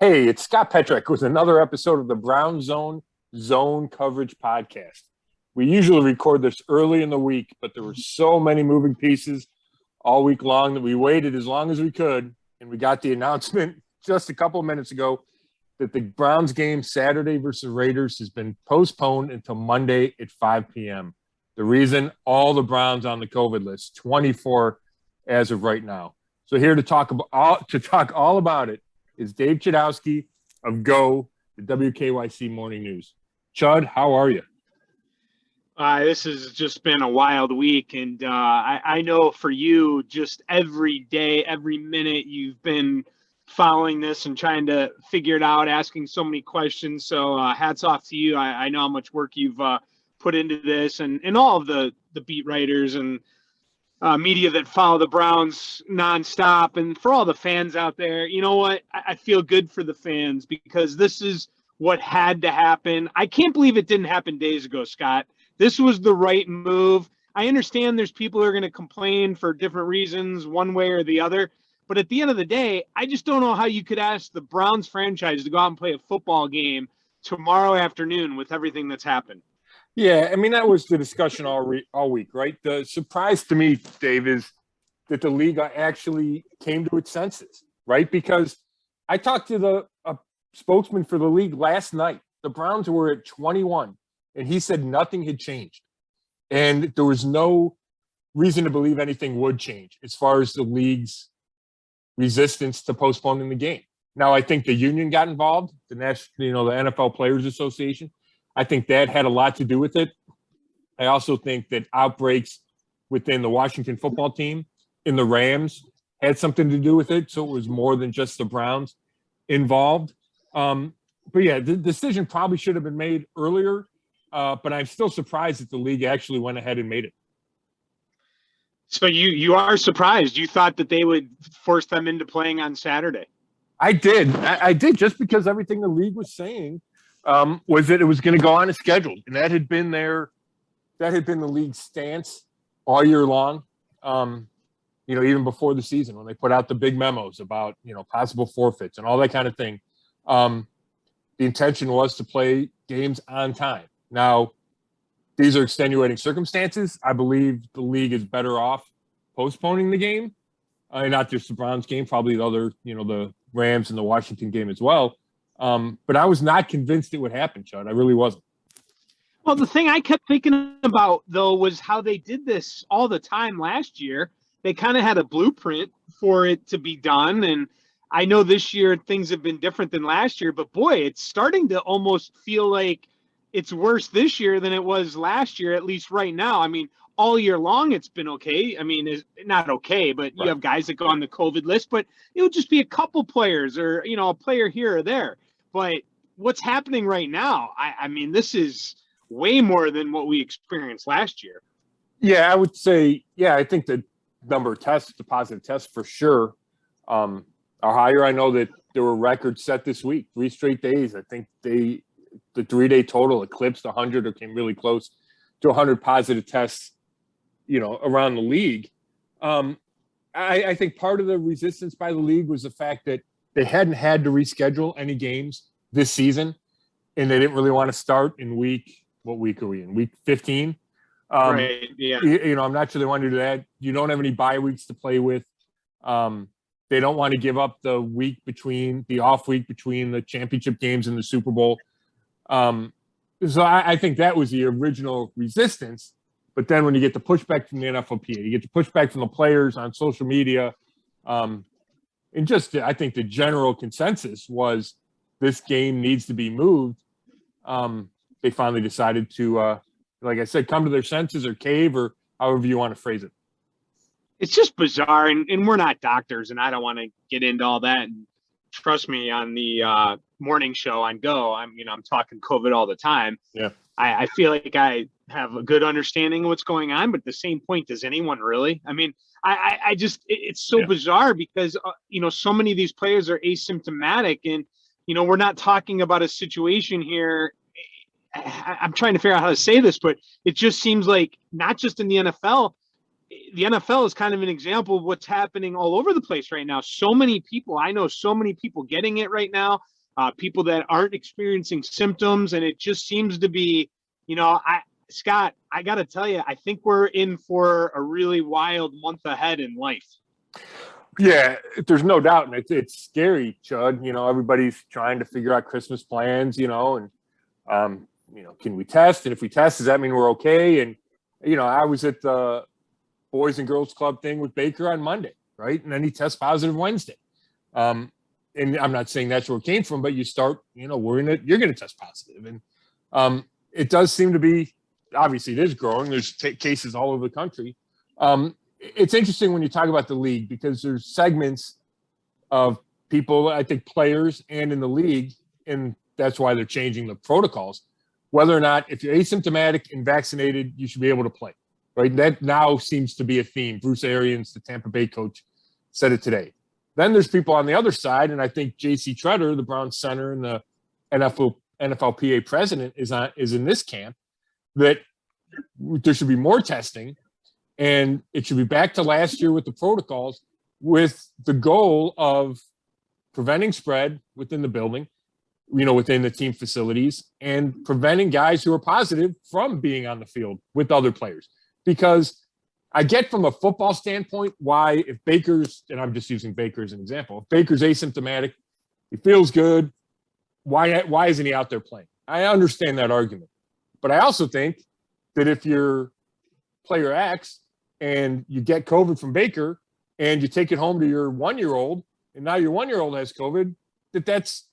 Hey, it's Scott Petrak with another episode of the Brown Zone Coverage Podcast. We usually record this early in the week, but there were so many moving pieces all week long that we waited as long as we could, and we got the announcement just a couple of minutes ago that the Browns game Saturday versus Raiders has been postponed until Monday at 5 p.m. The reason, all the Browns on the COVID list, 24 as of right now. So here to talk all about it is Dave Chudowsky of the WKYC Morning News. Chud, how are you? This has just been a wild week, and I know for you, just every day, every minute, you've been following this and trying to figure it out, asking so many questions. So hats off to you. I know how much work you've put into this, and all of the beat writers and media that follow the Browns nonstop, and for all the fans out there. You know what? I feel good for the fans because this is what had to happen. I can't believe it didn't happen days ago, Scott. This was the right move. I understand there's people who are going to complain for different reasons, one way or the other. But at the end of the day, I just don't know how you could ask the Browns franchise to go out and play a football game tomorrow afternoon with everything that's happened. Yeah, I mean, that was the discussion all week, right? The surprise to me, Dave, is that the league actually came to its senses, right? Because I talked to a spokesman for the league last night. The Browns were at 21, and he said nothing had changed. And there was no reason to believe anything would change as far as the league's resistance to postponing the game. Now, I think the union got involved, the NFL Players Association. I think that had a lot to do with it. I also think that outbreaks within the Washington football team and the Rams had something to do with it. So it was more than just the Browns involved. But yeah, the decision probably should have been made earlier. But I'm still surprised that the league actually went ahead and made it. So you are surprised. You thought that they would force them into playing on Saturday. I did. I did, just because everything the league was saying was that it was going to go on as scheduled, and that had been the league's stance all year long. Even before the season, when they put out the big memos about possible forfeits and all that kind of thing. The intention was to play games on time. Now, these are extenuating circumstances. I believe the league is better off postponing the game, not just the Browns game, probably the other, the Rams and the Washington game as well. But I was not convinced it would happen, Chud. I really wasn't. Well, the thing I kept thinking about, though, was how they did this all the time last year. They kind of had a blueprint for it to be done. And I know this year things have been different than last year, but boy, it's starting to almost feel like it's worse this year than it was last year, at least right now. I mean, all year long, it's been okay. I mean, it's not okay, but you have guys that go on the COVID list, but it would just be a couple players or, a player here or there. But what's happening right now, I mean, this is way more than what we experienced last year. Yeah, I would say, I think the number of tests, the positive tests for sure, are higher. I know that there were records set this week, 3 straight days. I think the 3-day total eclipsed 100 or came really close to 100 positive tests, around the league. I think part of the resistance by the league was the fact that they hadn't had to reschedule any games this season, and they didn't really want to start in what week are we in? Week 15? Right, yeah. I'm not sure they want to do that. You don't have any bye weeks to play with. They don't want to give up the off week between the championship games and the Super Bowl. So I think that was the original resistance. But then when you get the pushback from the NFLPA, you get the pushback from the players on social media, and just I think the general consensus was this game needs to be moved. They finally decided to, like I said, come to their senses or cave or however you want to phrase it. It's just bizarre, and we're not doctors, and I don't want to get into all that. And trust me, on the morning show on Go, I'm talking COVID all the time. Yeah, I feel like I have a good understanding of what's going on, but at the same point, does anyone really? I mean, I just it's so bizarre because so many of these players are asymptomatic, and we're not talking about a situation here. I'm trying to figure out how to say this, but it just seems like not just in the NFL, the NFL is kind of an example of what's happening all over the place right now. So many people, I know so many people getting it right now, people that aren't experiencing symptoms. And it just seems to be, Scott, I got to tell you, I think we're in for a really wild month ahead in life. Yeah, there's no doubt. And it's scary, Chud. Everybody's trying to figure out Christmas plans, and, can we test? And if we test, does that mean we're okay? And, I was at the Boys and Girls Club thing with Baker on Monday, right? And then he tests positive Wednesday. And I'm not saying that's where it came from, but you start, we're in it, you're going to test positive. And it does seem to be, obviously it is growing. There's cases all over the country. It's interesting when you talk about the league because there's segments of people, I think players and in the league, and that's why they're changing the protocols, whether or not if you're asymptomatic and vaccinated, you should be able to play, right? That now seems to be a theme. Bruce Arians, the Tampa Bay coach, said it today. Then there's people on the other side, and I think J.C. Tretter, the Browns center and the NFLPA president, is in this camp, that there should be more testing, and it should be back to last year with the protocols, with the goal of preventing spread within the building, within the team facilities, and preventing guys who are positive from being on the field with other players. Because I get from a football standpoint why, if Baker's, and I'm just using Baker as an example, if Baker's asymptomatic, he feels good, why isn't he out there playing? I understand that argument. But I also think that if you're player X and you get COVID from Baker and you take it home to your 1-year-old, and now your 1-year-old has COVID, that's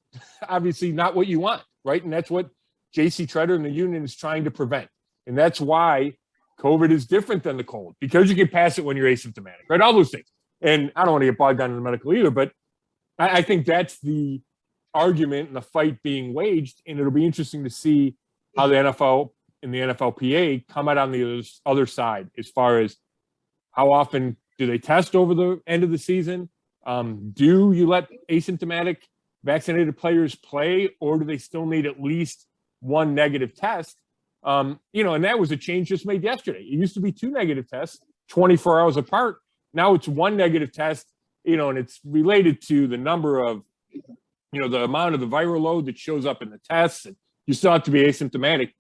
obviously not what you want, right? And that's what J.C. Tretter and the union is trying to prevent. And that's why COVID is different than the cold, because you can pass it when you're asymptomatic, right? All those things. And I don't want to get bogged down in the medical either, but I think that's the argument and the fight being waged. And it'll be interesting to see how the NFL and the NFLPA come out on the other side as far as how often do they test over the end of the season? Do you let asymptomatic vaccinated players play, or do they still need at least one negative test? And that was a change just made yesterday. It used to be 2 negative tests, 24 hours apart. Now it's 1 negative test, and it's related to the number of, the amount of the viral load that shows up in the tests, and you still have to be asymptomatic.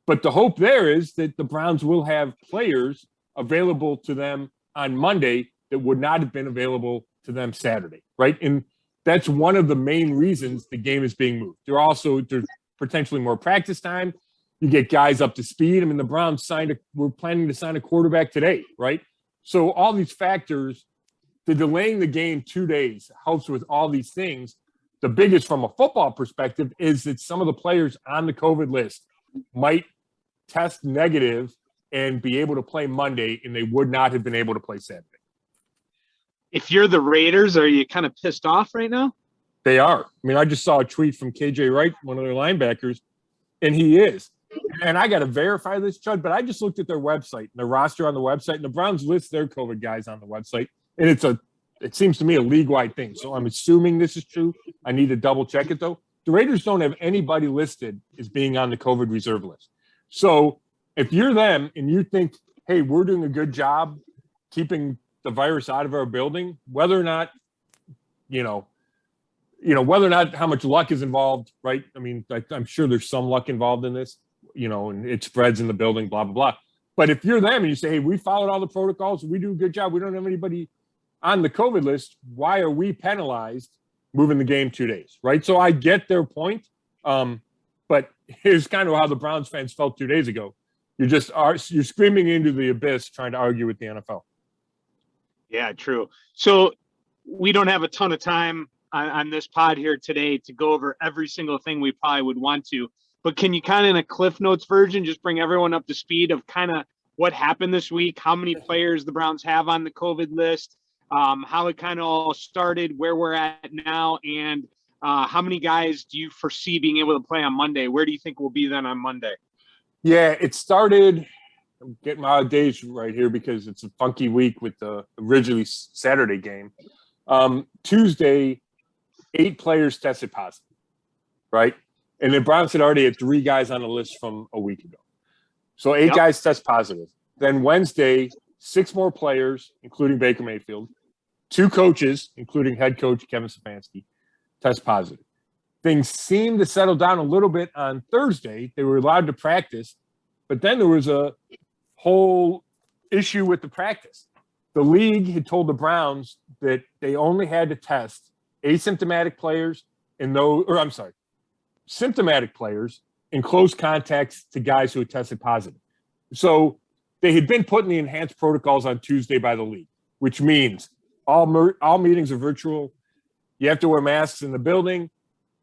But the hope there is that the Browns will have players available to them on Monday that would not have been available to them Saturday, right? And that's one of the main reasons the game is being moved. There's potentially more practice time. You get guys up to speed. I mean, the Browns we're planning to sign a quarterback today, right? So all these factors, the delaying the game 2 days helps with all these things. The biggest from a football perspective is that some of the players on the COVID list might test negative and be able to play Monday, and they would not have been able to play Saturday. If you're the Raiders, are you kind of pissed off right now? They are. I mean, I just saw a tweet from KJ Wright, one of their linebackers, and he is. And I got to verify this, Chud, but I just looked at their website, their roster on the website, and the Browns list their COVID guys on the website. And it seems to me a league-wide thing. So I'm assuming this is true. I need to double check it, though. The Raiders don't have anybody listed as being on the COVID reserve list. So if you're them and you think, hey, we're doing a good job keeping the virus out of our building, whether or not, whether or not how much luck is involved, right? I mean, I'm sure there's some luck involved in this, and it spreads in the building, blah, blah, blah. But if you're them and you say, hey, we followed all the protocols, we do a good job, we don't have anybody on the COVID list, why are we penalized moving the game 2 days, right? So I get their point, but here's kind of how the Browns fans felt 2 days ago. You're screaming into the abyss trying to argue with the NFL. Yeah, true. So we don't have a ton of time on this pod here today to go over every single thing we probably would want to, but can you kind of in a Cliff Notes version, just bring everyone up to speed of kind of what happened this week, how many players the Browns have on the COVID list, how it kind of all started, where we're at now, and how many guys do you foresee being able to play on Monday? Where do you think we'll be then on Monday? Yeah, it started. I'm getting my days right here because it's a funky week with the originally Saturday game. Tuesday, 8 players tested positive, right? And the Browns had already had 3 guys on the list from a week ago. So 8 guys test positive. Then Wednesday, 6 more players, including Baker Mayfield, 2 coaches, including head coach Kevin Stefanski, test positive. Things seemed to settle down a little bit on Thursday. They were allowed to practice, but then there was a whole issue with the practice. The league had told the Browns that they only had to test asymptomatic players symptomatic players in close contacts to guys who had tested positive. So they had been put in the enhanced protocols on Tuesday by the league, which means all meetings are virtual. You have to wear masks in the building.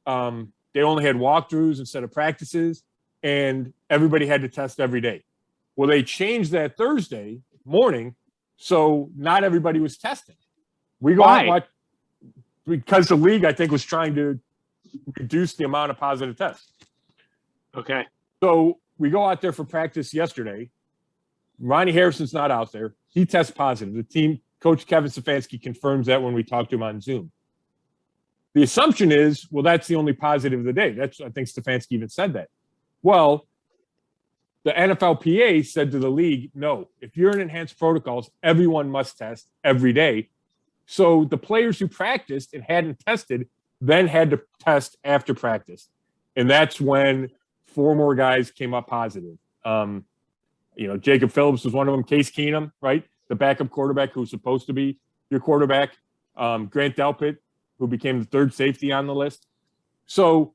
They only had walkthroughs instead of practices, and everybody had to test every day. Well, they changed that Thursday morning, so not everybody was testing. We go out and watch, because the league, I think, was trying to reduce the amount of positive tests. Okay. So we go out there for practice yesterday. Ronnie Harrison's not out there. He tests positive. The team coach, Kevin Stefanski, confirms that when we talked to him on Zoom. The assumption is, well, that's the only positive of the day. I think Stefanski even said that. Well, the NFLPA said to the league, no, if you're in enhanced protocols, everyone must test every day. So the players who practiced and hadn't tested then had to test after practice. And that's when 4 more guys came up positive. Jacob Phillips was one of them. Case Keenum, right? The backup quarterback who's supposed to be your quarterback. Grant Delpit, who became the 3rd safety on the list. So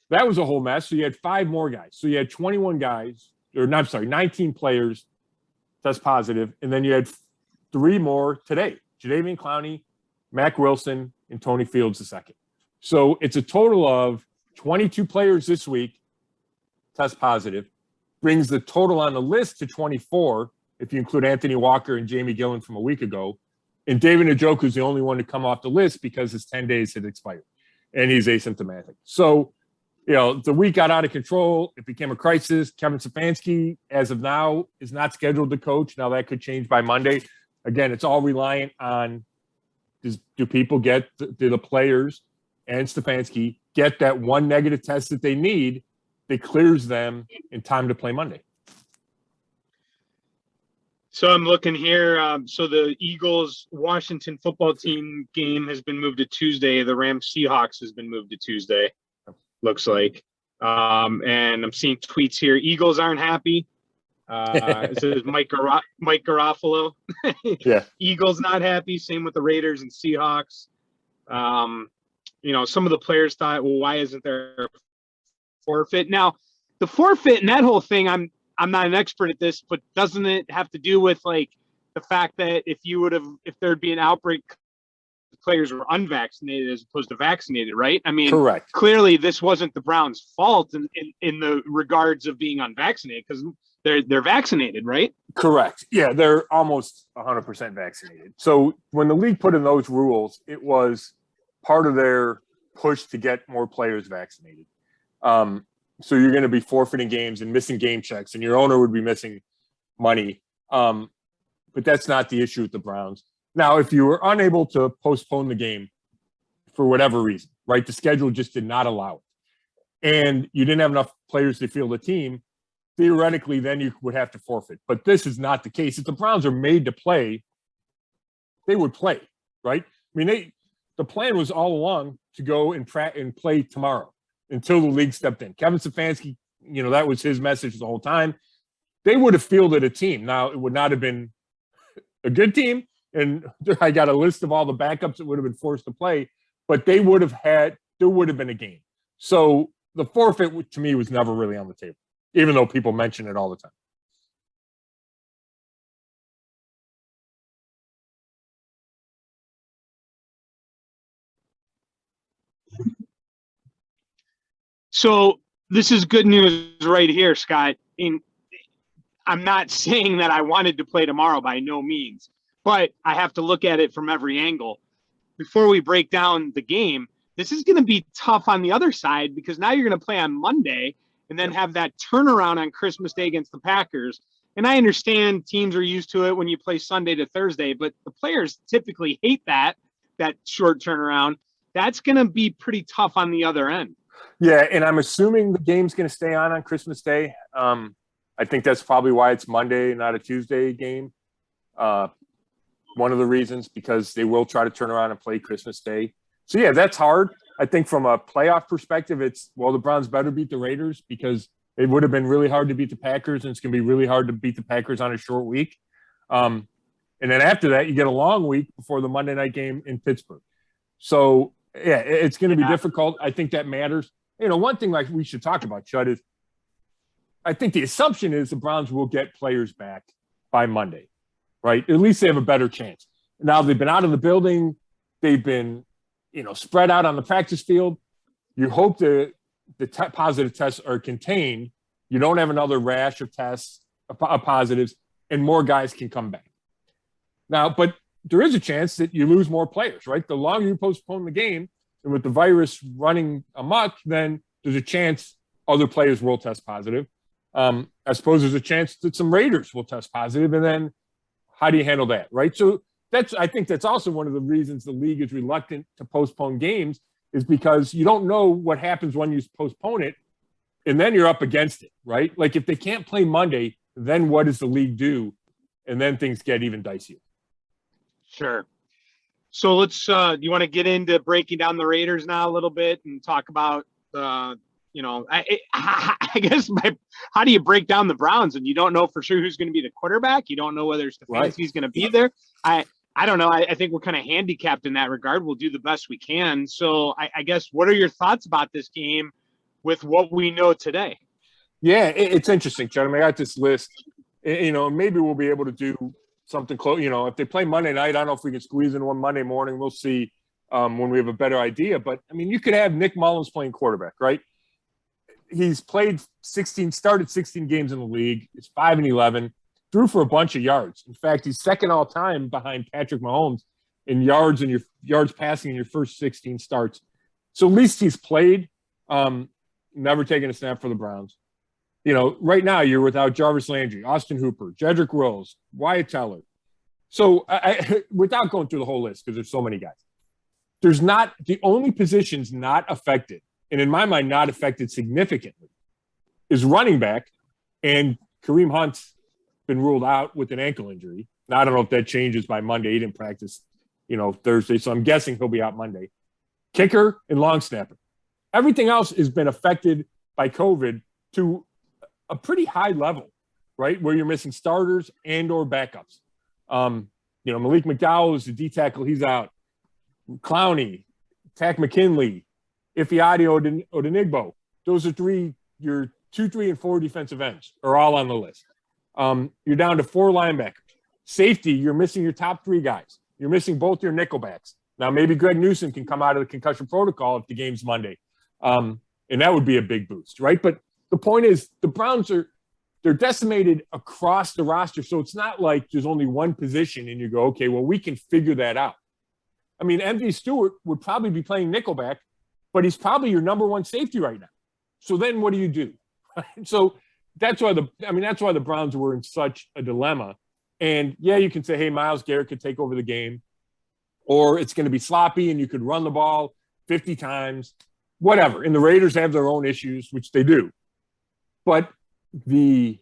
that was a whole mess. So you had 5 more guys. So you had 19 players test positive. And then you had 3 more today. Jadeveon Clowney, Mac Wilson, and Tony Fields II. So it's a total of 22 players this week test positive. Brings the total on the list to 24, if you include Anthony Walker and Jamie Gillen from a week ago. And David Njoku is the only one to come off the list because his 10 days had expired, and he's asymptomatic. So, the week got out of control. It became a crisis. Kevin Stefanski, as of now, is not scheduled to coach. Now, that could change by Monday. Again, it's all reliant on do people do the players and Stefanski get that one negative test that they need that clears them in time to play Monday. So I'm looking here. So the Eagles-Washington football team game has been moved to Tuesday. The Rams-Seahawks has been moved to Tuesday, looks like. And I'm seeing tweets here. Eagles aren't happy. It says Mike Garofalo. Yeah. Eagles not happy. Same with the Raiders and Seahawks. Some of the players thought, well, why isn't there a forfeit? Now, the forfeit and that whole thing, I'm not an expert at this, but doesn't it have to do with the fact that if there'd be an outbreak, players were unvaccinated as opposed to vaccinated, right? I mean, correct. Clearly this wasn't the Browns' fault in the regards of being unvaccinated because they're vaccinated, right? Correct. Yeah, they're almost 100% vaccinated. So when the league put in those rules, it was part of their push to get more players vaccinated. So you're going to be forfeiting games and missing game checks, and your owner would be missing money. But that's not the issue with the Browns. Now, if you were unable to postpone the game for whatever reason, right, the schedule just did not allow it, and you didn't have enough players to field a team, theoretically, then you would have to forfeit. But this is not the case. If the Browns are made to play, they would play, right? I mean, the plan was all along to go and play tomorrow until the league stepped in. Kevin Stefanski, that was his message the whole time. They would have fielded a team. Now, it would not have been a good team, and I got a list of all the backups that would have been forced to play, but there would have been a game. So the forfeit, to me, was never really on the table, even though people mention it all the time. So this is good news right here, Scott. I'm not saying that I wanted to play tomorrow by no means, but I have to look at it from every angle. Before we break down the game, this is going to be tough on the other side because now you're going to play on Monday and then have that turnaround on Christmas Day against the Packers. And I understand teams are used to it when you play Sunday to Thursday, but the players typically hate that short turnaround. That's going to be pretty tough on the other end. Yeah, and I'm assuming the game's going to stay on Christmas Day. I think that's probably why it's Monday, not a Tuesday game. One of the reasons, because they will try to turn around and play Christmas Day. So, yeah, that's hard. I think from a playoff perspective, the Browns better beat the Raiders because it would have been really hard to beat the Packers, and it's going to be really hard to beat the Packers on a short week. And then after that, you get a long week before the Monday night game in Pittsburgh. So, yeah, it's going to be difficult. I think that matters. One thing like we should talk about, Chud, is I think the assumption is the Browns will get players back by Monday, right? At least they have a better chance. Now they've been out of the building. They've been, spread out on the practice field. You hope the positive tests are contained. You don't have another rash of tests, positives, and more guys can come back. Now, but there is a chance that you lose more players, right? The longer you postpone the game, and with the virus running amok, then there's a chance other players will test positive. I suppose there's a chance that some Raiders will test positive, and then how do you handle that, right? So I think that's also one of the reasons the league is reluctant to postpone games, is because you don't know what happens when you postpone it, and then you're up against it, right? Like if they can't play Monday, then what does the league do? And then things get even dicier. Sure. So let's, you want to get into breaking down the Raiders now a little bit and talk about, I guess how do you break down the Browns and you don't know for sure who's going to be the quarterback? You don't know whether Stefanski's going to be there. I don't know. I think we're kind of handicapped in that regard. We'll do the best we can. So I guess what are your thoughts about this game with what we know today? Yeah, it's interesting, Chad. I got this list, maybe we'll be able to do something close. If they play Monday night, I don't know if we can squeeze in one Monday morning. We'll see when we have a better idea. But, you could have Nick Mullins playing quarterback, right? He's started 16 games in the league. He's 5-11, threw for a bunch of yards. In fact, he's second all time behind Patrick Mahomes in yards and your yards passing in your first 16 starts. So at least he's played, never taken a snap for the Browns. Right now you're without Jarvis Landry, Austin Hooper, Jedrick Wills, Wyatt Teller. So without going through the whole list, because there's so many guys, there's not the only positions not affected, and in my mind, not affected significantly, is running back, and Kareem Hunt's been ruled out with an ankle injury. Now, I don't know if that changes by Monday. He didn't practice, Thursday, so I'm guessing he'll be out Monday. Kicker and long snapper. Everything else has been affected by COVID to a pretty high level, right, where you're missing starters and or backups. Malik McDowell is the D tackle. He's out. Clowney, Tack McKinley, Ifeadi Odenigbo. Those are your 2, 3, and 4 defensive ends are all on the list. You're down to 4 linebackers. Safety, you're missing your top 3 guys. You're missing both your nickelbacks. Now, maybe Greg Newsom can come out of the concussion protocol if the game's Monday. And that would be a big boost, right? But the point is the Browns they're decimated across the roster. So it's not like there's only one position and you go, okay, well, we can figure that out. MV Stewart would probably be playing nickelback, but he's probably your number 1 safety right now. So then what do you do? So that's why the Browns were in such a dilemma. And yeah, you can say, hey, Myles Garrett could take over the game, or it's going to be sloppy and you could run the ball 50 times, whatever. And the Raiders have their own issues, which they do. But the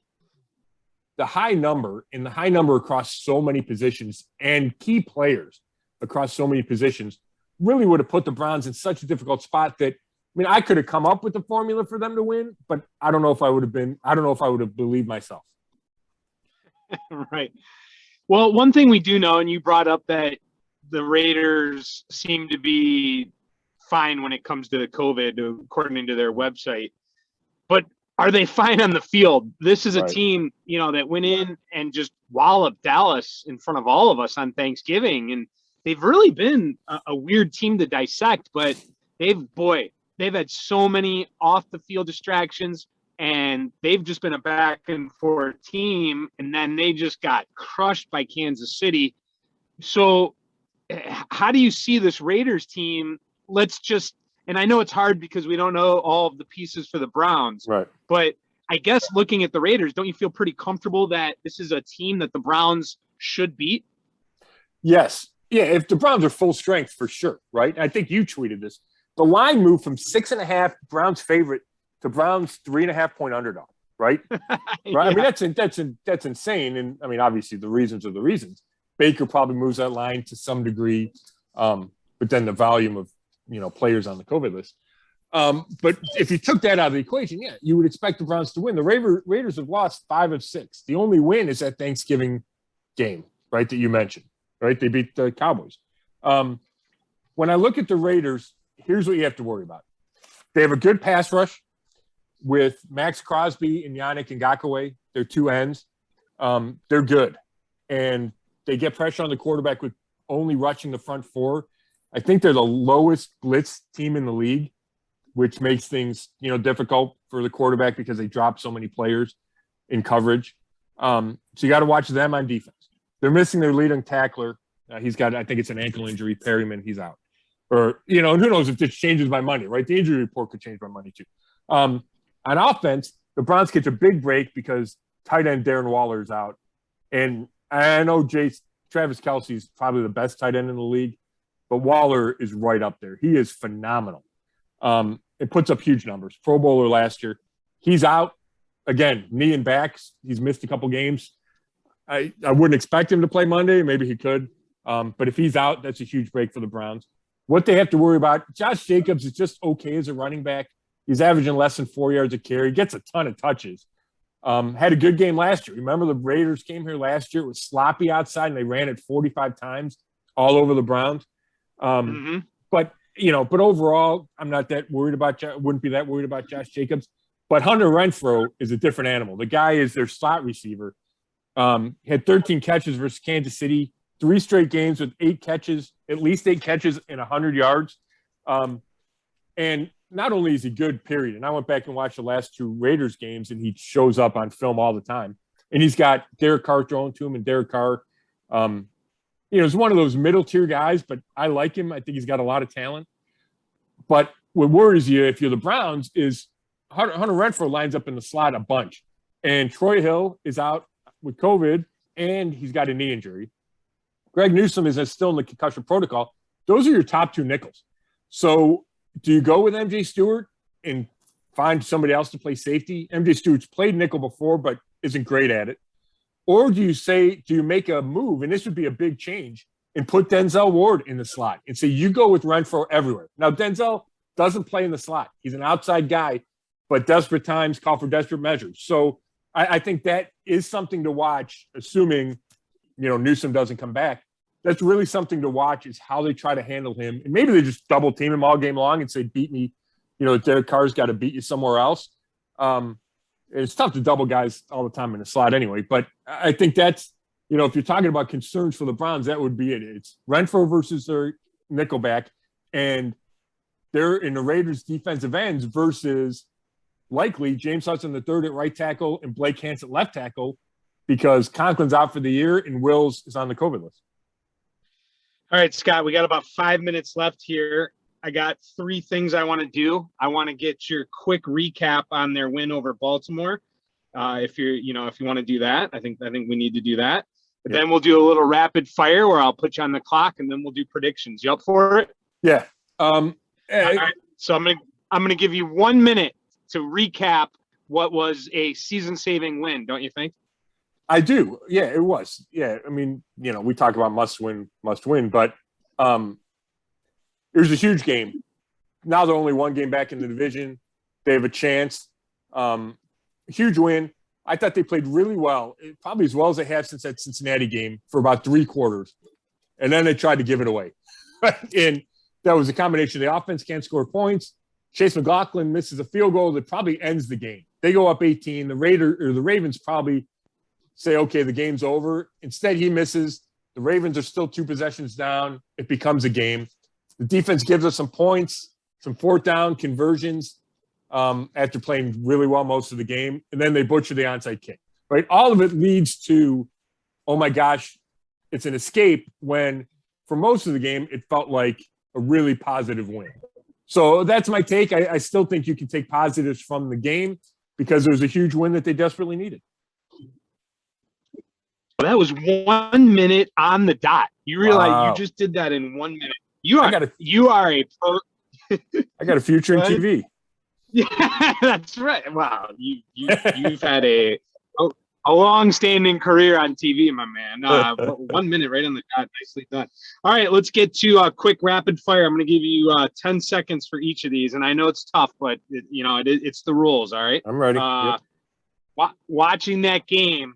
high number across so many positions and key players across so many positions really would have put the Browns in such a difficult spot that, I could have come up with the formula for them to win, but I don't know if I would have believed myself. Right. Well, one thing we do know, and you brought up that the Raiders seem to be fine when it comes to COVID, according to their website, but are they fine on the field? This is a team, that went in and just walloped Dallas in front of all of us on Thanksgiving. And they've really been a weird team to dissect, but they've had so many off the field distractions, and they've just been a back and forth team. And then they just got crushed by Kansas City. So how do you see this Raiders team? And I know it's hard because we don't know all of the pieces for the Browns, right? But I guess looking at the Raiders, don't you feel pretty comfortable that this is a team that the Browns should beat? Yes. Yeah, if the Browns are full strength, for sure, right? I think you tweeted this. The line moved from 6.5 Browns favorite to Browns 3.5 point underdog, right? Yeah. Right. I mean, that's insane. And I mean, obviously the reasons are the reasons. Baker probably moves that line to some degree. But then the volume of, players on the COVID list. But if you took that out of the equation, yeah, you would expect the Browns to win. The Raiders have lost 5 of 6. The only win is that Thanksgiving game, right, that you mentioned, right? They beat the Cowboys. When I look at the Raiders, here's what you have to worry about. They have a good pass rush with Max Crosby and Yannick Ngakoue. They're 2 ends. They're good. And they get pressure on the quarterback with only rushing the front 4. I think they're the lowest blitz team in the league, which makes things, difficult for the quarterback because they drop so many players in coverage. So you got to watch them on defense. They're missing their leading tackler. He's got, I think it's an ankle injury. Perryman, he's out. Or, who knows if this changes my money, right? The injury report could change my money too. On offense, the Browns get a big break because tight end Darren Waller is out. And I know Travis Kelce is probably the best tight end in the league, but Waller is right up there. He is phenomenal. It puts up huge numbers. Pro Bowler last year. He's out. Again, knee and backs. He's missed a couple games. I wouldn't expect him to play Monday. Maybe he could. But if he's out, that's a huge break for the Browns. What they have to worry about, Josh Jacobs is just okay as a running back. He's averaging less than 4 yards a carry. Gets a ton of touches. Had a good game last year. Remember the Raiders came here last year. It was sloppy outside, and they ran it 45 times all over the Browns. But overall, I'm not that worried about – wouldn't be that worried about Josh Jacobs. But Hunter Renfrow is a different animal. The guy is their slot receiver. Had 13 catches versus Kansas City, 3 straight games with 8 catches, at least 8 catches and 100 yards. And not only is he good, period. And I went back and watched the last 2 Raiders games, and he shows up on film all the time. And he's got Derek Carr thrown to him, and Derek Carr, he's one of those middle-tier guys, but I like him. I think he's got a lot of talent. But what worries you if you're the Browns is Hunter Renfrow lines up in the slot a bunch. And Troy Hill is out with COVID, and he's got a knee injury. Greg Newsome is still in the concussion protocol. Those are your top 2 nickels. So do you go with MJ Stewart and find somebody else to play safety? MJ Stewart's played nickel before, but isn't great at it. Or do you make a move, and this would be a big change, and put Denzel Ward in the slot and say, you go with Renfrow everywhere. Now, Denzel doesn't play in the slot. He's an outside guy, but desperate times call for desperate measures. So I think that is something to watch, assuming, Newsome doesn't come back. That's really something to watch is how they try to handle him. And maybe they just double team him all game long and say, beat me. Derek Carr's got to beat you somewhere else. It's tough to double guys all the time in the slot anyway. But I think that's, if you're talking about concerns for the Browns, that would be it. It's Renfrow versus their nickelback, and they're in the Raiders' defensive ends versus likely James Hudson III at right tackle and Blake Hance at left tackle because Conklin's out for the year and Wills is on the COVID list. All right, Scott, we got about 5 minutes left here. I got 3 things I want to do. I want to get your quick recap on their win over Baltimore. If you want to do that, I think we need to do that. But then we'll do a little rapid fire where I'll put you on the clock and then we'll do predictions. You up for it? Yeah. All right. So I'm gonna give you 1 minute to recap what was a season-saving win. Don't you think? I do. Yeah, it was. Yeah. I mean, we talk about must win, but it was a huge game. Now they're only 1 game back in the division. They have a chance. Huge win. I thought they played really well, probably as well as they have since that Cincinnati game for about 3 quarters. And then they tried to give it away. And that was a combination. The offense can't score points. Chase McLaughlin misses a field goal that probably ends the game. They go up 18. The Ravens probably say, okay, the game's over. Instead, he misses. The Ravens are still 2 possessions down. It becomes a game. The defense gives us some points, some 4th down conversions after playing really well most of the game. And then they butcher the onside kick, right? All of it leads to, oh my gosh, it's an escape when for most of the game, it felt like a really positive win. So that's my take. I still think you can take positives from the game because there was a huge win that they desperately needed. That was 1 minute on the dot. You realize you just did that in 1 minute. You are a pro. I got a future in TV. Yeah, that's right. Wow, you've had a long-standing career on TV, my man. 1 minute right on the dot. Nicely done. All right, let's get to a quick rapid fire. I'm going to give you 10 seconds for each of these, and I know it's tough, but it's the rules. All right. I'm ready. Yep. Watching that game,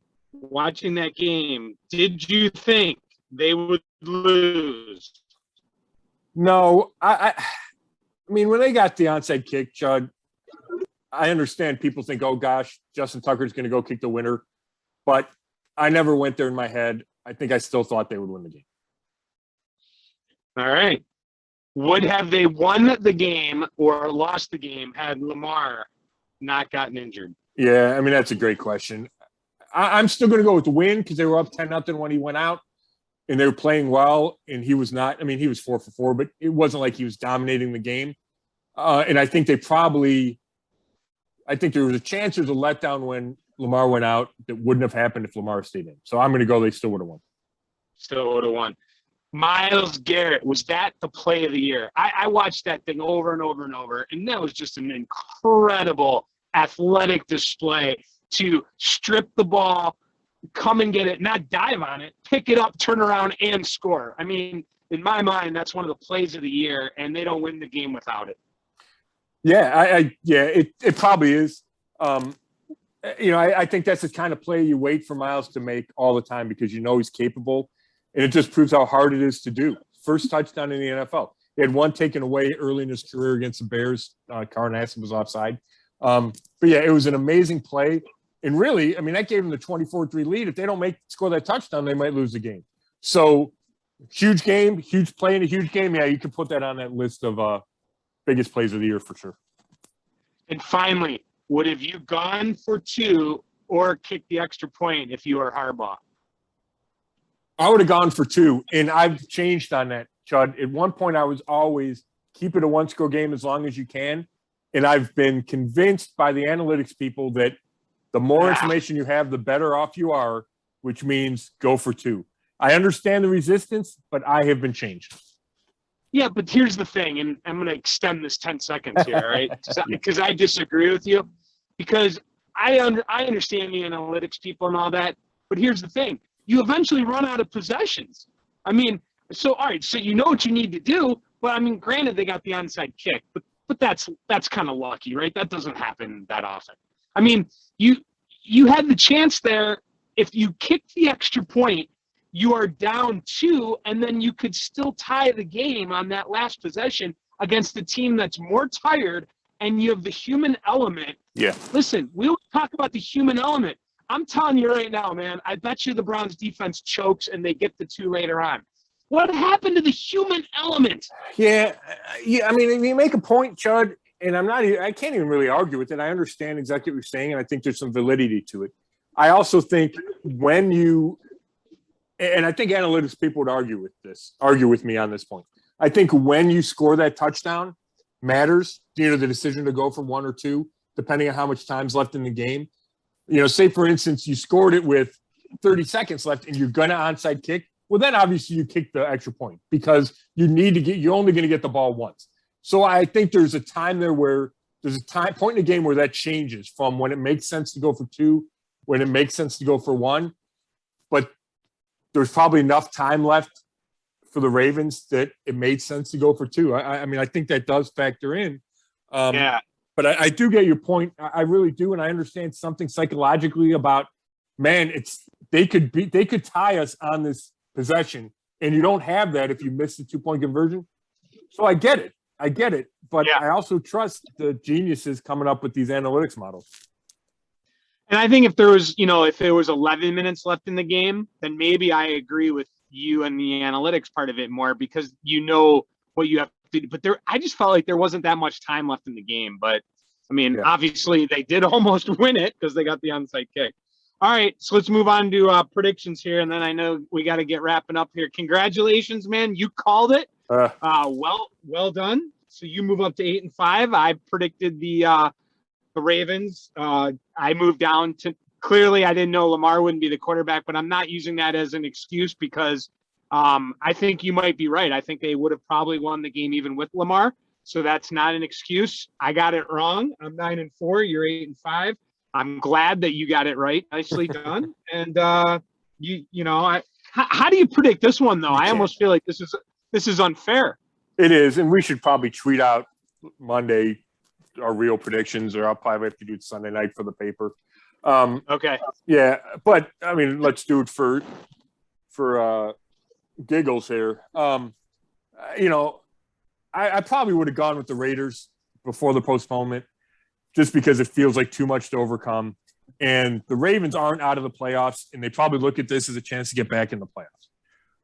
did you think they would lose? No, I mean, when they got the onside kick, Chud, I understand people think, oh gosh, Justin Tucker's going to go kick the winner, but I never went there in my head. I think I still thought they would win the game. All right. Would have they won the game or lost the game had Lamar not gotten injured? Yeah, I mean, that's a great question. I'm still going to go with the win because they were up 10-0 when he went out, and they were playing well, and he was not. I mean, he was 4 for 4, but it wasn't like he was dominating the game. And I think there was a chance there's a letdown when Lamar went out that wouldn't have happened if Lamar stayed in. So I'm going to go they still would have won. Still would have won. Myles Garrett, was that the play of the year? I watched that thing over and over and over, and that was just an incredible athletic display to strip the ball, come and get it, not dive on it, pick it up, turn around, and score. I mean, in my mind, that's one of the plays of the year, and they don't win the game without it. Yeah, it probably is. I think that's the kind of play you wait for Myles to make all the time because you know he's capable, and it just proves how hard it is to do. First touchdown in the NFL. He had one taken away early in his career against the Bears. Carnasson was offside. But yeah, it was an amazing play. And really, I mean, that gave them the 24-3 lead. If they don't score that touchdown, they might lose the game. So huge game, huge play in a huge game. Yeah, you can put that on that list of biggest plays of the year for sure. And finally, would have you gone for 2 or kicked the extra point if you were Harbaugh? I would have gone for 2, and I've changed on that, Chud. At one point, I was always keep it a one-score game as long as you can, and I've been convinced by the analytics people that the more information you have, the better off you are, which means go for 2. I understand the resistance, but I have been changed. Yeah, but here's the thing, and I'm going to extend this 10 seconds here, right? Because I disagree with you. Because I understand the analytics people and all that, but here's the thing. You eventually run out of possessions. I mean, all right, so you know what you need to do, but I mean, granted, they got the onside kick, but that's kind of lucky, right? That doesn't happen that often. I mean, you had the chance there. If you kick the extra point, you are down 2, and then you could still tie the game on that last possession against a team that's more tired, and you have the human element. Yeah. Listen, we'll talk about the human element. I'm telling you right now, man, I bet you the Browns defense chokes and they get the 2 later on. What happened to the human element? Yeah. I mean, you make a point, Chud, and I can't even really argue with it. I understand exactly what you're saying, and I think there's some validity to it. I also think and I think analytics people would argue with me on this point. I think when you score that touchdown matters, the decision to go for 1 or 2, depending on how much time's left in the game. Say for instance, you scored it with 30 seconds left and you're going to onside kick. Well, then obviously you kick the extra point because you're only going to get the ball once. So I think there's a time there where there's a point in the game where that changes from when it makes sense to go for 2, when it makes sense to go for 1. But there's probably enough time left for the Ravens that it made sense to go for 2. I mean, I think that does factor in. Yeah. But I do get your point. I really do, and I understand something psychologically about, man, they could tie us on this possession, and you don't have that if you miss the 2-point conversion. So I get it. But yeah. I also trust the geniuses coming up with these analytics models. And I think if there was 11 minutes left in the game, then maybe I agree with you and the analytics part of it more because you know what you have to do. But I just felt like there wasn't that much time left in the game. But I mean, Obviously they did almost win it because they got the onside kick. All right, so let's move on to predictions here, and then I know we got to get wrapping up here. Congratulations, man! You called it. Well done. So you move up to 8-5. I predicted the Ravens. I moved down to clearly. I didn't know Lamar wouldn't be the quarterback, but I'm not using that as an excuse because I think you might be right. I think they would have probably won the game even with Lamar. So that's not an excuse. I got it wrong. I'm 9-4. You're 8-5. I'm glad that you got it right. Nicely done. And how do you predict this one though? I almost feel like this is unfair. It is, and we should probably tweet out Monday our real predictions, or I'll probably have to do it Sunday night for the paper. Okay. Yeah, but I mean, let's do it for giggles here. I probably would have gone with the Raiders before the postponement, just because it feels like too much to overcome. And the Ravens aren't out of the playoffs, and they probably look at this as a chance to get back in the playoffs.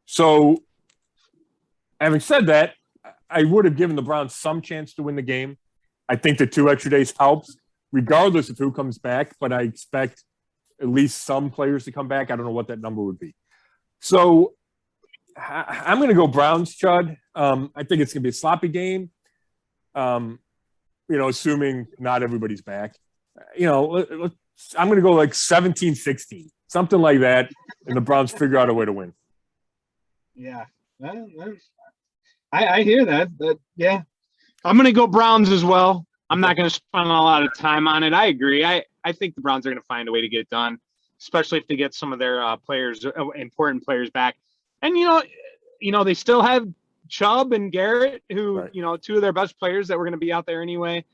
So, having said that, I would have given the Browns some chance to win the game. I think the 2 extra days helps, regardless of who comes back, but I expect at least some players to come back. I don't know what that number would be. So I'm going to go Browns, Chud. I think it's going to be a sloppy game, assuming not everybody's back. I'm going to go like 17-16, something like that, and the Browns figure out a way to win. Yeah. I hear that. Yeah. I'm going to go Browns as well. I'm not going to spend a lot of time on it. I agree. I think the Browns are going to find a way to get it done, especially if they get some of their important players back. And, they still have Chubb and Garrett, who, right. 2 of their best players that were going to be out there anyway.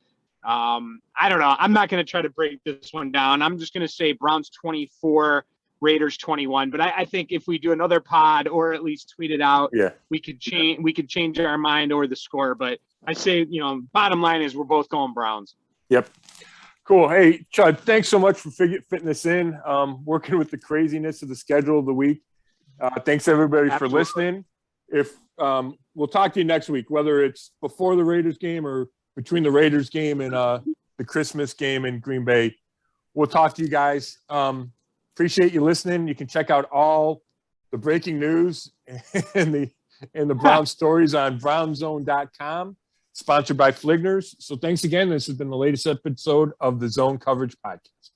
I don't know. I'm not going to try to break this one down. I'm just going to say Browns 24, Raiders 21. But I think if we do another pod or at least tweet it out, we could change our mind or the score. But I say, bottom line is we're both going Browns. Yep. Cool. Hey, Chud, thanks so much for fitting this in, working with the craziness of the schedule of the week. Thanks, everybody, for listening. If we'll talk to you next week, whether it's before the Raiders game or between the Raiders game and the Christmas game in Green Bay. We'll talk to you guys. Appreciate you listening. You can check out all the breaking news and the Brown stories on brownzone.com, sponsored by Fligners. So thanks again. This has been the latest episode of the Zone Coverage Podcast.